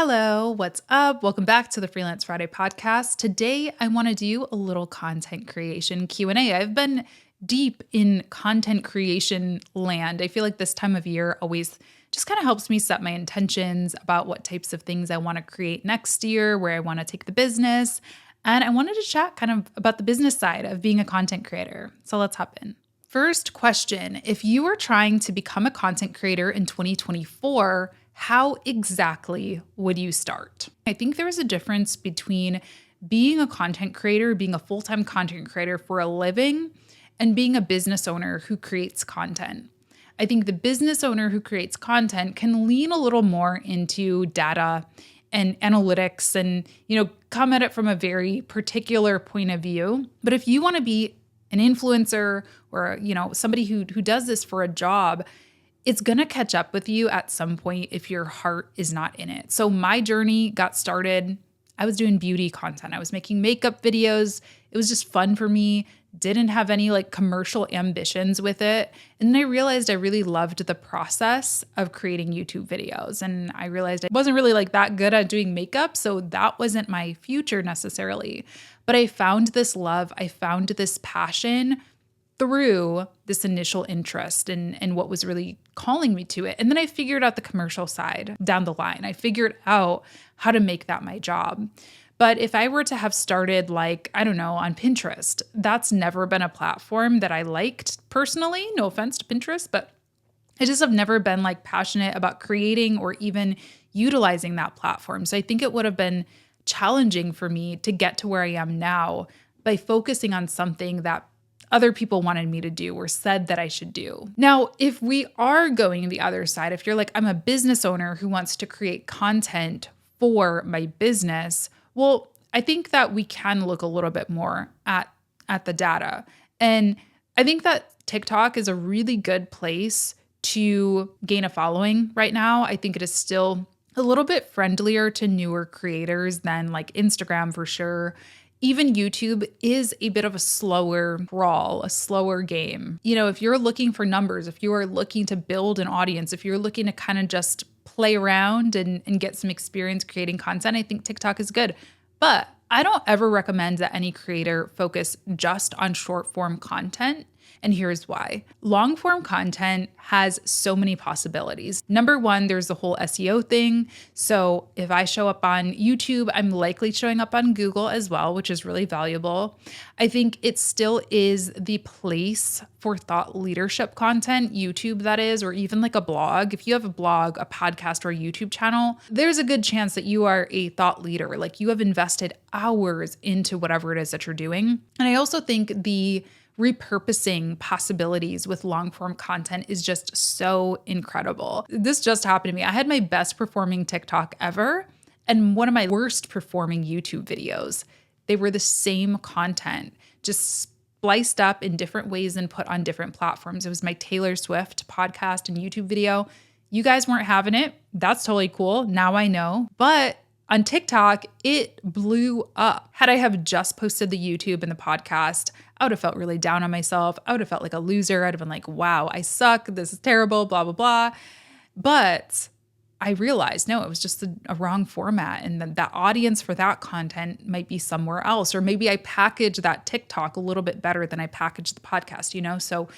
Hello, what's up? Welcome back to the Freelance Friday podcast. Today, I want to do a little content creation Q&A. I've been deep in content creation land. I feel like this time of year always just kind of helps me set my intentions about what types of things I want to create next year, where I want to take the business. And I wanted to chat kind of about the business side of being a content creator. So let's hop in. First question, if you are trying to become a content creator in 2024, how exactly would you start? I think there is a difference between being a content creator, being a full-time content creator for a living, and being a business owner who creates content. I think the business owner who creates content can lean a little more into data and analytics and, come at it from a very particular point of view. But if you want to be an influencer or, somebody who does this for a job, it's going to catch up with you at some point if your heart is not in it. So my journey got started. I was doing beauty content. I was making makeup videos. It was just fun for me. Didn't have any commercial ambitions with it. And then I realized I really loved the process of creating YouTube videos. And I realized I wasn't really that good at doing makeup. So that wasn't my future necessarily. But I found this love. I found this passion through this initial interest and what was really calling me to it. And then I figured out the commercial side down the line. I figured out how to make that my job. But if I were to have started on Pinterest, that's never been a platform that I liked personally. No offense to Pinterest, but I just have never been passionate about creating or even utilizing that platform. So I think it would have been challenging for me to get to where I am now by focusing on something that other people wanted me to do or said that I should do. Now, if we are going the other side, if you're I'm a business owner who wants to create content for my business, well, I think that we can look a little bit more at the data. And I think that TikTok is a really good place to gain a following right now. I think it is still a little bit friendlier to newer creators than Instagram for sure. Even YouTube is a bit of a slower crawl, a slower game. If you're looking for numbers, if you are looking to build an audience, if you're looking to kind of just play around and get some experience creating content, I think TikTok is good. But I don't ever recommend that any creator focus just on short form content. And here's why. Long form content has so many possibilities. Number one, there's the whole SEO thing. So if I show up on YouTube, I'm likely showing up on Google as well, which is really valuable. I think it still is the place for thought leadership content, YouTube that is, or even a blog. If you have a blog, a podcast, or a YouTube channel, there's a good chance that you are a thought leader. You have invested hours into whatever it is that you're doing. And I also think the repurposing possibilities with long form content is just so incredible. This just happened to me. I had my best performing TikTok ever and one of my worst performing YouTube videos. They were the same content, just spliced up in different ways and put on different platforms. It was my Taylor Swift podcast and YouTube video. You guys weren't having it. That's totally cool. Now I know. But on TikTok, it blew up. Had I have just posted the YouTube and the podcast, I would have felt really down on myself. I would have felt like a loser. I'd have been wow, I suck. This is terrible, blah, blah, blah. But I realized, no, it was just a wrong format. And that audience for that content might be somewhere else. Or maybe I package that TikTok a little bit better than I package the podcast, So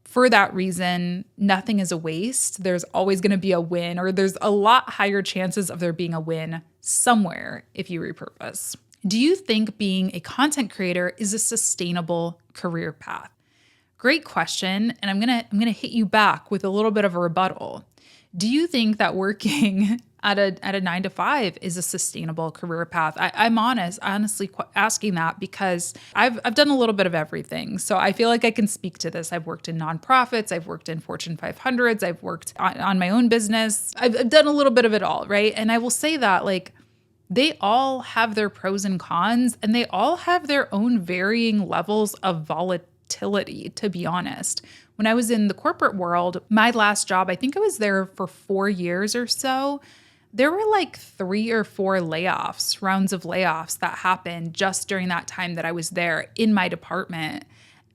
for that reason, nothing is a waste. There's always going to be a win, or there's a lot higher chances of there being a win somewhere if you repurpose. Do you think being a content creator is a sustainable career path? Great question, and I'm gonna hit you back with a little bit of a rebuttal. Do you think that working at a 9-to-5 is a sustainable career path? I'm honestly asking that because I've done a little bit of everything. So I feel like I can speak to this. I've worked in nonprofits. I've worked in Fortune 500s. I've worked on my own business. I've done a little bit of it all, right? And I will say that they all have their pros and cons, and they all have their own varying levels of volatility, to be honest. When I was in the corporate world, my last job, I think I was there for 4 years or so. There were 3 or 4 rounds of layoffs that happened just during that time that I was there in my department.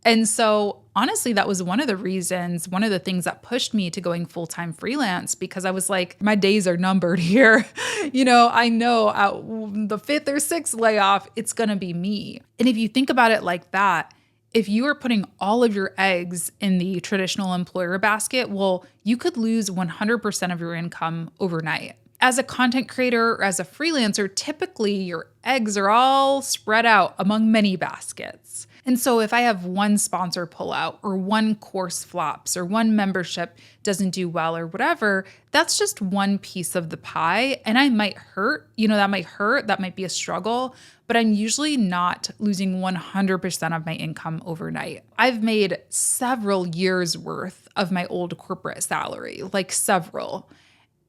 And so honestly, that was one of the reasons, one of the things that pushed me to going full-time freelance, because I was like, my days are numbered here. I know at the fifth or sixth layoff, it's going to be me. And if you think about it like that, if you are putting all of your eggs in the traditional employer basket, well, you could lose 100% of your income overnight. As a content creator or as a freelancer, typically your eggs are all spread out among many baskets. And so if I have one sponsor pull out or one course flops or one membership doesn't do well or whatever, that's just one piece of the pie. And I might hurt, that might be a struggle, but I'm usually not losing 100% of my income overnight. I've made several years worth of my old corporate salary, like several.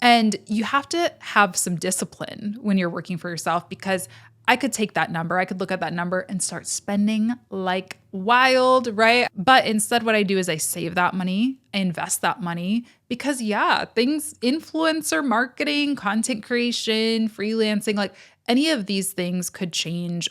And you have to have some discipline when you're working for yourself, because I could take that number, I could look at that number and start spending like wild, right? But instead, what I do is I save that money, I invest that money, because things, influencer marketing, content creation, freelancing, like any of these things could change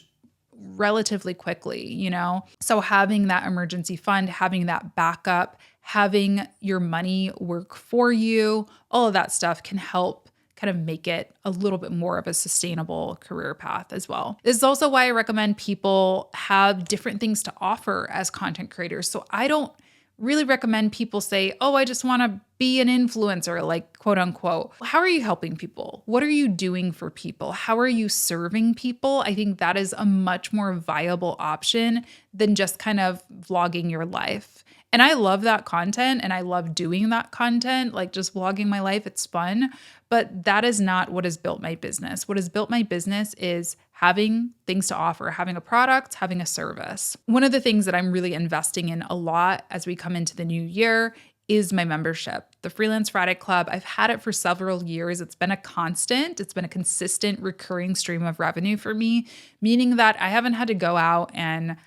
relatively quickly, So having that emergency fund, having that backup, having your money work for you, all of that stuff can help kind of make it a little bit more of a sustainable career path as well. This is also why I recommend people have different things to offer as content creators. So I don't really recommend people say, oh, I just want to be an influencer, like quote unquote. How are you helping people? What are you doing for people? How are you serving people? I think that is a much more viable option than just kind of vlogging your life. And I love that content and I love doing that content, like just vlogging my life. It's fun, but that is not what has built my business. What has built my business is having things to offer, having a product, having a service. One of the things that I'm really investing in a lot as we come into the new year is my membership. The Freelance Friday Club, I've had it for several years. It's been a constant, it's been a consistent recurring stream of revenue for me, meaning that I haven't had to go out and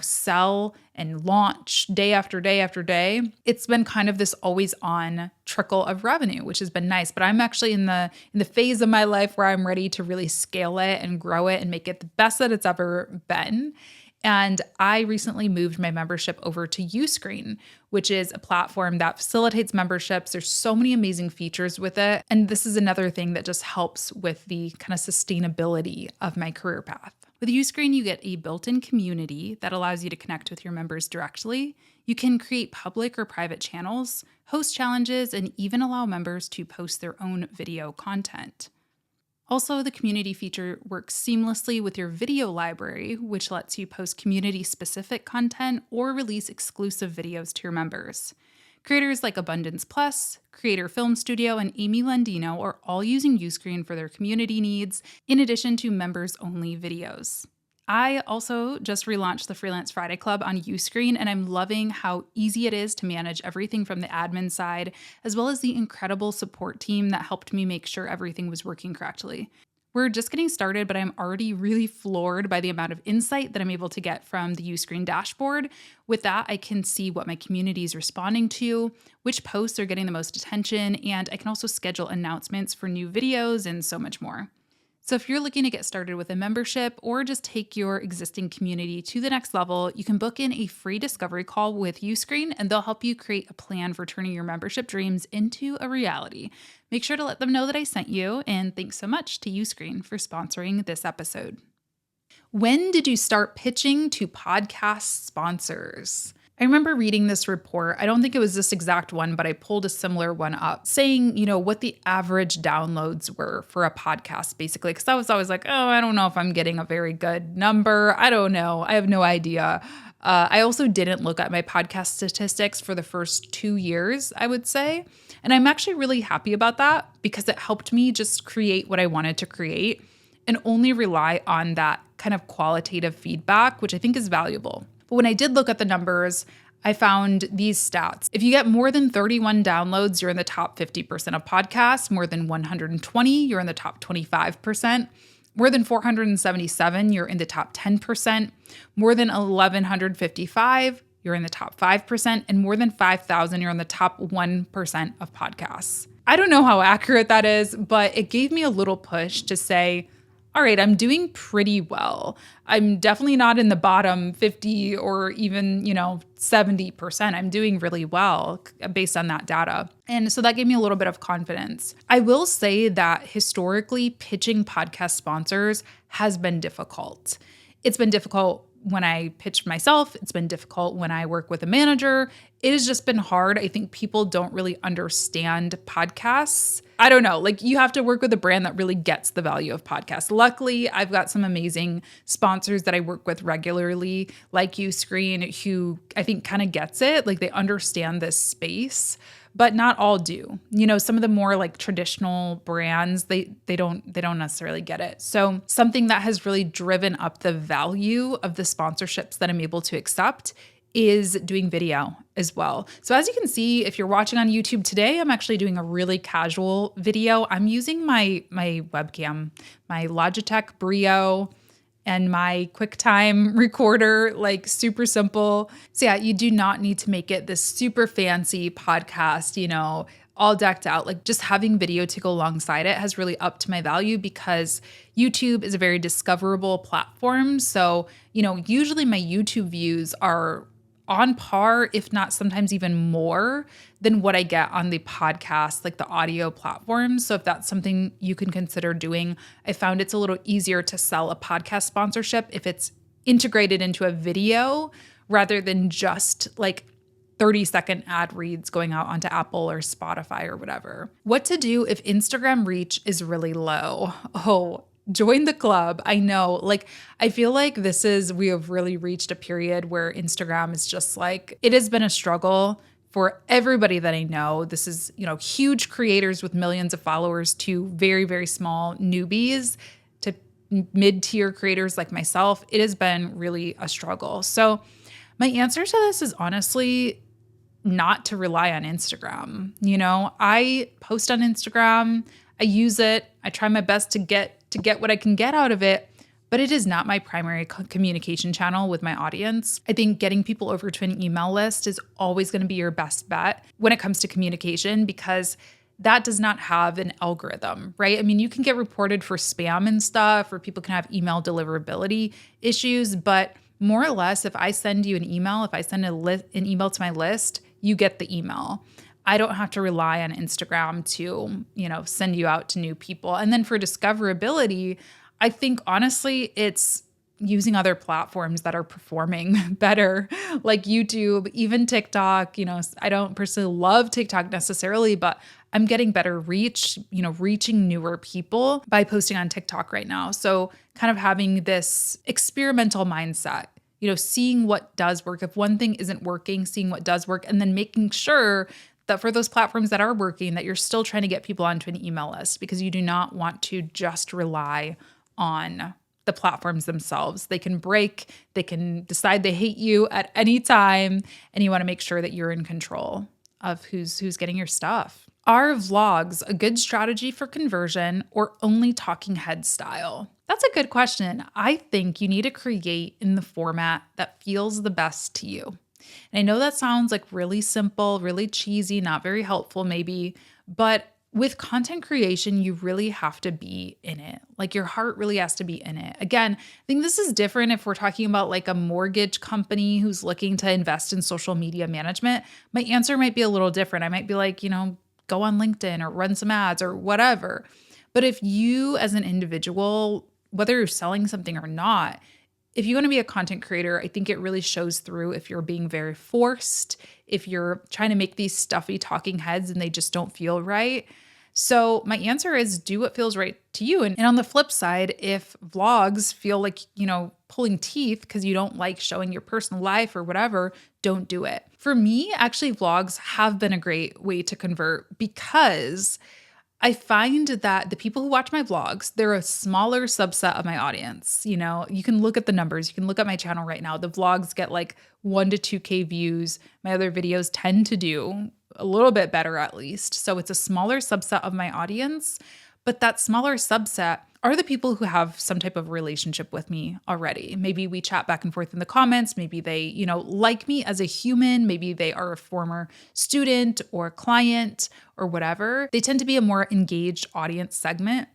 sell and launch day after day after day. It's been kind of this always on trickle of revenue, which has been nice. But I'm actually in the phase of my life where I'm ready to really scale it and grow it and make it the best that it's ever been. And I recently moved my membership over to Uscreen, which is a platform that facilitates memberships. There's so many amazing features with it. And this is another thing that just helps with the kind of sustainability of my career path. With Uscreen, you get a built-in community that allows you to connect with your members directly. You can create public or private channels, host challenges, and even allow members to post their own video content. Also, the community feature works seamlessly with your video library, which lets you post community-specific content or release exclusive videos to your members. Creators like Abundance Plus, Creator Film Studio, and Amy Landino are all using Uscreen for their community needs, in addition to members-only videos. I also just relaunched the Freelance Friday Club on Uscreen, and I'm loving how easy it is to manage everything from the admin side, as well as the incredible support team that helped me make sure everything was working correctly. We're just getting started, but I'm already really floored by the amount of insight that I'm able to get from the Uscreen dashboard. With that, I can see what my community is responding to, which posts are getting the most attention, and I can also schedule announcements for new videos and so much more. So if you're looking to get started with a membership or just take your existing community to the next level, you can book in a free discovery call with Uscreen, and they'll help you create a plan for turning your membership dreams into a reality. Make sure to let them know that I sent you, and thanks so much to Uscreen for sponsoring this episode. When did you start pitching to podcast sponsors? I remember reading this report. I don't think it was this exact one, but I pulled a similar one up saying, what the average downloads were for a podcast, basically. Because I was always like, oh, I don't know if I'm getting a very good number. I don't know. I have no idea. I also didn't look at my podcast statistics for the first 2 years, I would say. And I'm actually really happy about that because it helped me just create what I wanted to create and only rely on that kind of qualitative feedback, which I think is valuable. But when I did look at the numbers, I found these stats. If you get more than 31 downloads, you're in the top 50% of podcasts. More than 120, you're in the top 25%. More than 477, you're in the top 10%. More than 1,155, you're in the top 5%. And more than 5,000, you're in the top 1% of podcasts. I don't know how accurate that is, but it gave me a little push to say, all right, I'm doing pretty well. I'm definitely not in the bottom 50 or even, 70%. I'm doing really well based on that data. And so that gave me a little bit of confidence. I will say that historically, pitching podcast sponsors has been difficult. It's been difficult when I pitch myself. It's been difficult when I work with a manager. It has just been hard. I think people don't really understand podcasts. I don't know, like you have to work with a brand that really gets the value of podcasts. Luckily, I've got some amazing sponsors that I work with regularly, like Uscreen, who I think kind of gets it. Like they understand this space, but not all do. Some of the more like traditional brands, they don't necessarily get it. So something that has really driven up the value of the sponsorships that I'm able to accept is doing video as well. So as you can see, if you're watching on YouTube today, I'm actually doing a really casual video. I'm using my webcam, my Logitech Brio, and my QuickTime recorder, like super simple. So yeah, you do not need to make it this super fancy podcast, all decked out. Like just having video to go alongside it has really upped my value because YouTube is a very discoverable platform. So, usually my YouTube views are on par, if not sometimes even more than what I get on the podcast, like the audio platforms. So if that's something you can consider doing, I found it's a little easier to sell a podcast sponsorship if it's integrated into a video rather than just like 30-second ad reads going out onto Apple or Spotify or whatever. What to do if Instagram reach is really low? Oh, join the club. I know, like, I feel like we have really reached a period where Instagram is just like, it has been a struggle for everybody that I know. This is, huge creators with millions of followers to very, very small newbies to mid-tier creators like myself. It has been really a struggle. So my answer to this is honestly not to rely on Instagram. I post on Instagram, I use it, I try my best to get what I can get out of it, but it is not my primary communication channel with my audience. I think getting people over to an email list is always going to be your best bet when it comes to communication because that does not have an algorithm, right? I mean, you can get reported for spam and stuff, or people can have email deliverability issues, but more or less, if I send you an email, if I send an email to my list, you get the email. I don't have to rely on Instagram to, send you out to new people. And then for discoverability, I think honestly, it's using other platforms that are performing better, like YouTube, even TikTok. I don't personally love TikTok necessarily, but I'm getting better reach, reaching newer people by posting on TikTok right now. So kind of having this experimental mindset, seeing what does work. If one thing isn't working, seeing what does work, and then making sure that for those platforms that are working, that you're still trying to get people onto an email list because you do not want to just rely on the platforms themselves. They can break, they can decide they hate you at any time, and you want to make sure that you're in control of who's getting your stuff. Are vlogs a good strategy for conversion or only talking head style? That's a good question. I think you need to create in the format that feels the best to you. And I know that sounds like really simple, really cheesy, not very helpful maybe, but with content creation, you really have to be in it. Like your heart really has to be in it. Again, I think this is different if we're talking about like a mortgage company who's looking to invest in social media management. My answer might be a little different. I might be like, go on LinkedIn or run some ads or whatever. But if you as an individual, whether you're selling something or not, if you want to be a content creator, I think it really shows through if you're being very forced, if you're trying to make these stuffy talking heads and they just don't feel right. So my answer is do what feels right to you. And on the flip side, if vlogs feel like, pulling teeth because you don't like showing your personal life or whatever, don't do it. For me, actually, vlogs have been a great way to convert because I find that the people who watch my vlogs, they're a smaller subset of my audience. You can look at the numbers. You can look at my channel right now. The vlogs get like 1 to 2K views. My other videos tend to do a little bit better at least. So it's a smaller subset of my audience, but that smaller subset are the people who have some type of relationship with me already. Maybe we chat back and forth in the comments. Maybe they, like me as a human. Maybe they are a former student or client or whatever. They tend to be a more engaged audience segment.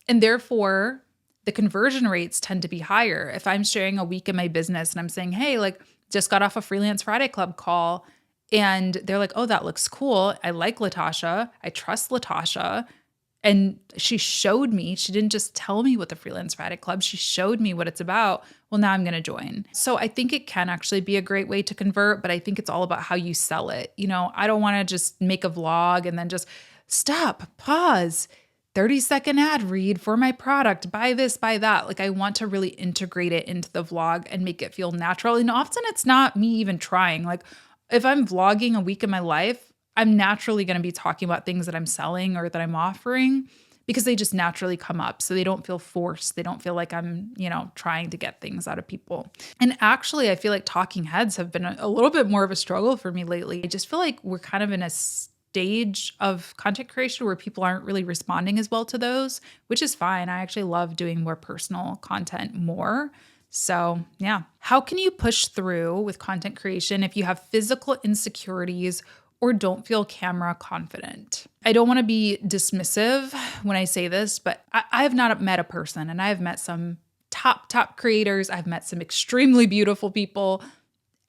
And therefore, the conversion rates tend to be higher. If I'm sharing a week in my business and I'm saying, hey, like just got off a Freelance Friday Club call, and they're like, oh, that looks cool. I like Latasha. I trust Latasha. And she showed me, she didn't just tell me what the Freelance Friday Club, she showed me what it's about. Well, now I'm going to join. So I think it can actually be a great way to convert, but I think it's all about how you sell it. I don't want to just make a vlog and then just stop, pause, 30-second ad read for my product, buy this, buy that. Like I want to really integrate it into the vlog and make it feel natural. And often it's not me even trying. Like if I'm vlogging a week in my life, I'm naturally going to be talking about things that I'm selling or that I'm offering because they just naturally come up. So they don't feel forced. They don't feel like I'm, trying to get things out of people. And actually, I feel like talking heads have been a little bit more of a struggle for me lately. I just feel like we're kind of in a stage of content creation where people aren't really responding as well to those, which is fine. I actually love doing more personal content more. So, yeah. How can you push through with content creation if you have physical insecurities or don't feel camera confident? I don't want to be dismissive when I say this, but I have not met a person, and I have met some top creators. I've met some extremely beautiful people.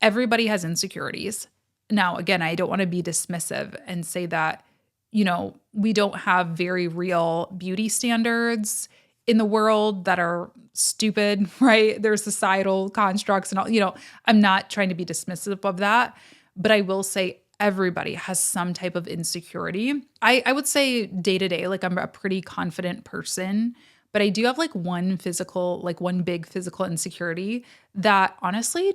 Everybody has insecurities. Now, again, I don't want to be dismissive and say that, we don't have very real beauty standards in the world that are stupid, right? There's societal constructs and all, I'm not trying to be dismissive of that, but I will say everybody has some type of insecurity. I would say day to day, like I'm a pretty confident person, but I do have like one big physical insecurity that honestly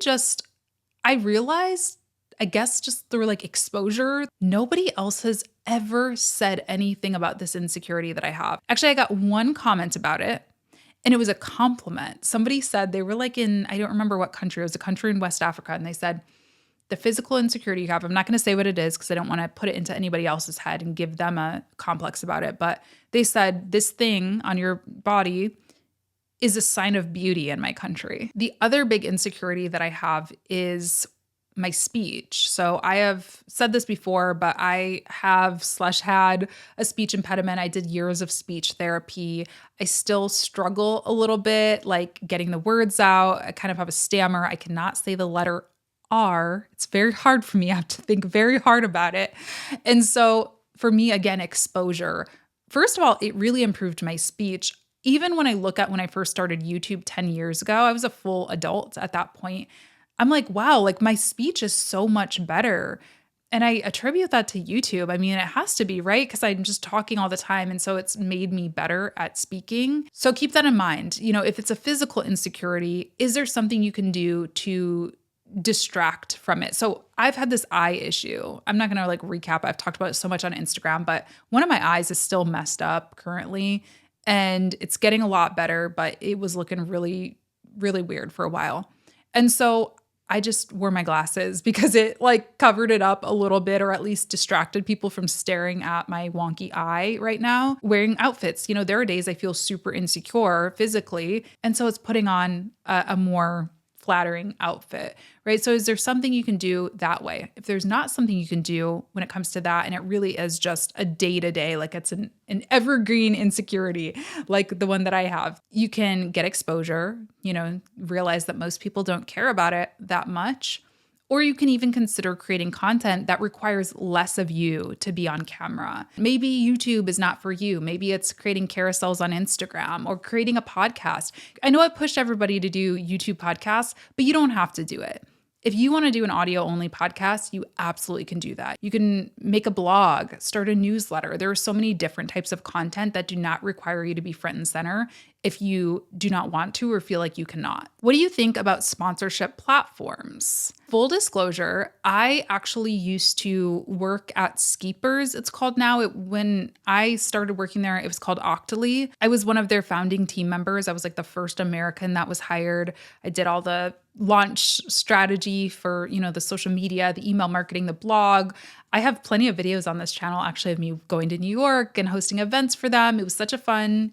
I realized, I guess just through like exposure, nobody else has ever said anything about this insecurity that I have. Actually, I got one comment about it, and it was a compliment. Somebody said they were like I don't remember what country, it was a country in West Africa, and they said, the physical insecurity you have, I'm not going to say what it is because I don't want to put it into anybody else's head and give them a complex about it. But they said, this thing on your body is a sign of beauty in my country. The other big insecurity that I have is my speech. So I have said this before, but I have/had a speech impediment. I did years of speech therapy. I still struggle a little bit, like getting the words out. I kind of have a stammer. I cannot say the letter R. It's very hard for me. I have to think very hard about it. And so for me, again, exposure. First of all, it really improved my speech. Even when I look at when I first started YouTube 10 years ago, I was a full adult at that point. I'm like, wow, like my speech is so much better. And I attribute that to YouTube. I mean, it has to be, right? Because I'm just talking all the time. And so it's made me better at speaking. So keep that in mind. If it's a physical insecurity, is there something you can do to distract from it? So I've had this eye issue. I'm not going to like recap. I've talked about it so much on Instagram, but one of my eyes is still messed up currently, and it's getting a lot better, but it was looking really, really weird for a while. And so I just wore my glasses because it like covered it up a little bit, or at least distracted people from staring at my wonky eye right now. Wearing outfits, there are days I feel super insecure physically. And so it's putting on a more flattering outfit, right? So is there something you can do that way? If there's not something you can do when it comes to that, and it really is just a day-to-day, like it's an evergreen insecurity, like the one that I have, you can get exposure, realize that most people don't care about it that much. Or you can even consider creating content that requires less of you to be on camera. Maybe YouTube is not for you. Maybe it's creating carousels on Instagram or creating a podcast. I know I pushed everybody to do YouTube podcasts, but you don't have to do it. If you want to do an audio-only podcast, you absolutely can do that. You can make a blog, start a newsletter. There are so many different types of content that do not require you to be front and center if you do not want to or feel like you cannot. What do you think about sponsorship platforms? Full disclosure, I actually used to work at Skeepers, it's called now. When I started working there, it was called Octoly. I was one of their founding team members. I was like the first American that was hired. I did all the launch strategy for, the social media, the email marketing, the blog. I have plenty of videos on this channel actually of me going to New York and hosting events for them. It was such a fun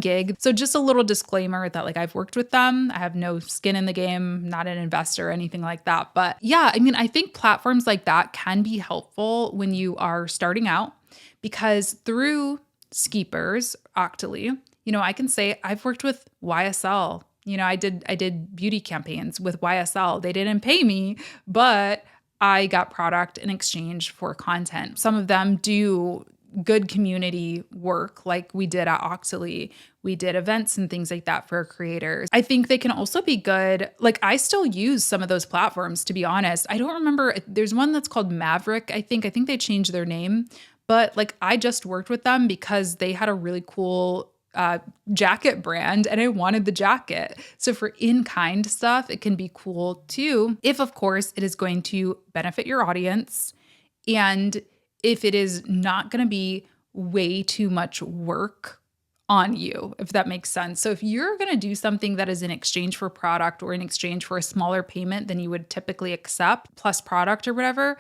gig. So just a little disclaimer that like I've worked with them. I have no skin in the game, not an investor or anything like that. But yeah, I think platforms like that can be helpful when you are starting out, because through Skeepers, Octoly, I can say I've worked with YSL. I did beauty campaigns with YSL. They didn't pay me, but I got product in exchange for content. Some of them do good community work like we did at Octoly. We did events and things like that for creators. I think they can also be good. Like I still use some of those platforms, to be honest. I don't remember. There's one that's called Maverick, I think. I think they changed their name. But like I just worked with them because they had a really cool jacket brand and I wanted the jacket. So for in-kind stuff, it can be cool too, if of course it is going to benefit your audience and if it is not going to be way too much work on you, if that makes sense. So if you're going to do something that is in exchange for product or in exchange for a smaller payment than you would typically accept plus product or whatever,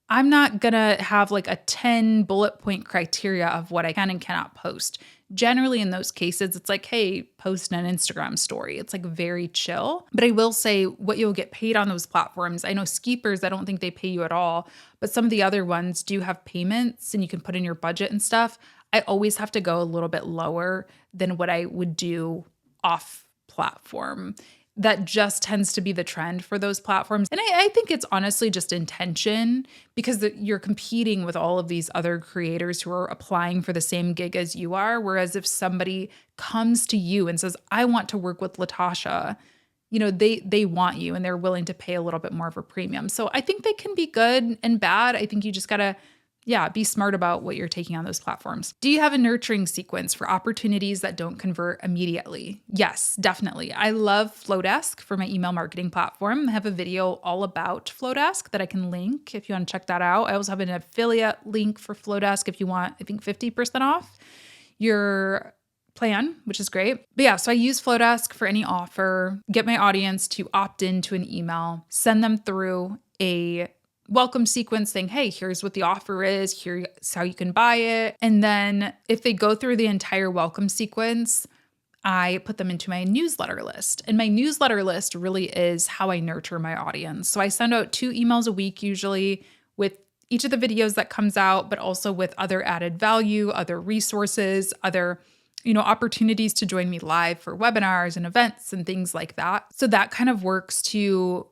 I'm not going to have like a 10 bullet point criteria of what I can and cannot post. Generally, in those cases, it's like, hey, post an Instagram story. It's like very chill. But I will say what you'll get paid on those platforms. I know Skeepers, I don't think they pay you at all, but some of the other ones do have payments and you can put in your budget and stuff. I always have to go a little bit lower than what I would do off platform. That just tends to be the trend for those platforms. And I think it's honestly just intention because you're competing with all of these other creators who are applying for the same gig as you are. Whereas if somebody comes to you and says, I want to work with Latasha, they want you and they're willing to pay a little bit more of a premium. So I think they can be good and bad. I think you just gotta be smart about what you're taking on those platforms. Do you have a nurturing sequence for opportunities that don't convert immediately? Yes, definitely. I love Flowdesk for my email marketing platform. I have a video all about Flowdesk that I can link if you want to check that out. I also have an affiliate link for Flowdesk if you want, I think 50% off your plan, which is great. But yeah, so I use Flowdesk for any offer, get my audience to opt into an email, send them through a welcome sequence saying, hey, here's what the offer is, here's how you can buy it. And then if they go through the entire welcome sequence, I put them into my newsletter list. And my newsletter list really is how I nurture my audience. So I send out 2 emails a week, usually with each of the videos that comes out, but also with other added value, other resources, other opportunities to join me live for webinars and events and things like that. So that kind of works to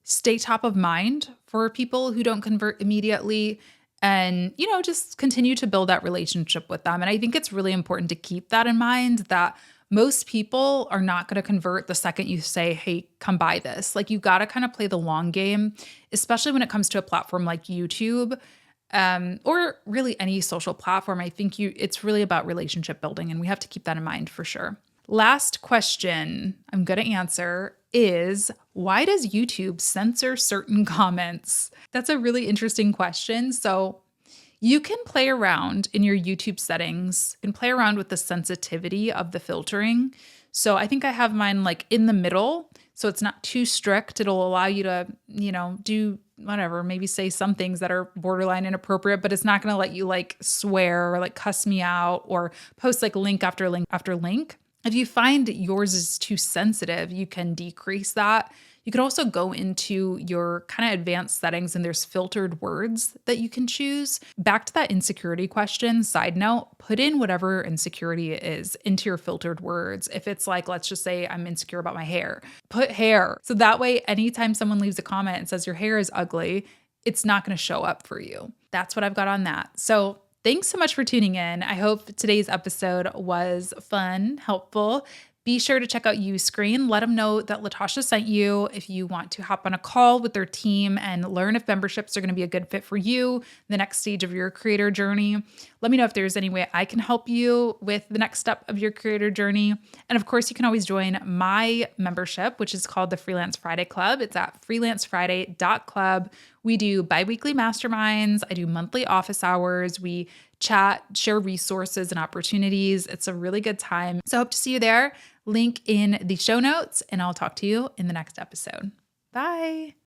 stay top of mind for people who don't convert immediately and, just continue to build that relationship with them. And I think it's really important to keep that in mind that most people are not going to convert the second you say, hey, come buy this. Like you got to kind of play the long game, especially when it comes to a platform like YouTube or really any social platform. I think it's really about relationship building and we have to keep that in mind for sure. Last question I'm going to answer is, why does YouTube censor certain comments? That's a really interesting question. So you can play around in your YouTube settings and play around with the sensitivity of the filtering. So I think I have mine like in the middle. So it's not too strict. It'll allow you to, do whatever, maybe say some things that are borderline inappropriate, but it's not going to let you like swear or like cuss me out or post like link after link after link. If you find yours is too sensitive, you can decrease that. You could also go into your kind of advanced settings and there's filtered words that you can choose. Back to that insecurity question, side note, put in whatever insecurity it is into your filtered words. If it's like, let's just say I'm insecure about my hair, put hair. So that way, anytime someone leaves a comment and says your hair is ugly, it's not going to show up for you. That's what I've got on that. So thanks so much for tuning in. I hope today's episode was fun, helpful. Be sure to check out Uscreen. Let them know that Latasha sent you if you want to hop on a call with their team and learn if memberships are going to be a good fit for you, the next stage of your creator journey. Let me know if there's any way I can help you with the next step of your creator journey. And of course, you can always join my membership, which is called the Freelance Friday Club. It's at freelancefriday.club. We do bi-weekly masterminds. I do monthly office hours. We chat, share resources and opportunities. It's a really good time. So I hope to see you there. Link in the show notes, and I'll talk to you in the next episode. Bye.